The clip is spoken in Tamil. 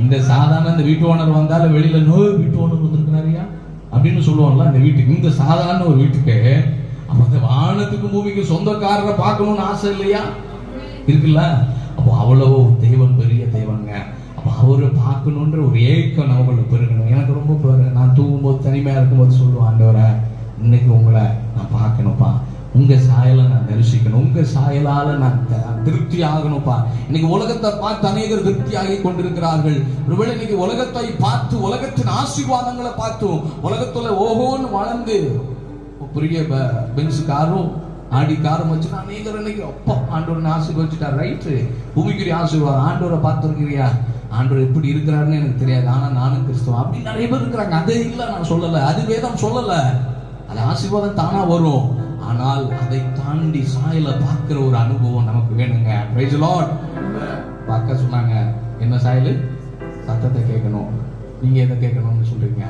இந்த சாதாரண இந்த வீட்டு ஓனர் வந்தாலும் வெளியில வீட்டு ஓனர் வந்திருக்கிறாரியா அப்படின்னு சொல்லுவாங்கல்ல அந்த வீட்டுக்கு. இந்த சாதாரண ஒரு வீட்டுக்கு அப்ப அந்த வானத்துக்கு பூமிக்கு சொந்தக்காரரை பார்க்கணும்னு ஆசை இல்லையா? இருக்குல்ல? அப்போ அவ்வளவு தெய்வம் பெரிய தெய்வங்க. அப்போ அவரை பார்க்கணுன்ற ஒரு ஏக்கம் நம்மளுக்கு பெருகணும். எனக்கு ரொம்ப நான் தூங்கும்போது தனிமையா இருக்கும்போது சொல்லுவேன், ஆண்டவரே இன்னைக்கு உங்களை நான் பார்க்கணும்ப்பா, உங்க சாயலை நான் தரிசிக்கணும், உங்க சாயலால நான் திருப்தி ஆகணும்ப்பா. இன்னைக்கு உலகத்தை பார்த்து அநேகர் திருப்தி ஆகி கொண்டிருக்கிறார்கள். ஒருவேளை இன்னைக்கு உலகத்தை பார்த்து உலகத்தின் ஆசீர்வாதங்களை பார்த்தும் உலகத்துல ஓஹோன்னு வளர்ந்து பெரிய பென்ஸ் காரும் ஆடி காரும் வச்சுன்னா அநேகர் இன்னைக்கு அப்பா ஆண்டவரை ஆசீர்வதிச்சுட்டார். ரைட்டு, பூமிக்குரிய ஆசீர்வாதம். ஆண்டவரை பார்த்துருக்கிறியா? ஆண்டவர் எப்படி இருக்கிறாருன்னு எனக்கு தெரியாது, ஆனா நானும் கிறிஸ்துவம் அப்படின்னு நிறைய பேர் இருக்கிறாங்க. அதே இல்லை, நான் சொல்லல, அது வேதம் சொல்லல. அது ஆசீர்வாதம் தானா வரும். ஆனால் அதை தாண்டி சாயலை பார்க்கிற ஒரு அனுபவம் நமக்கு வேணுங்க. Praise the Lord. அக்கா சொன்னாங்க, என்ன சாயல்? சத்தத்தை கேட்கணும். நீங்க எதை கேட்கணும்னு சொல்றீங்க?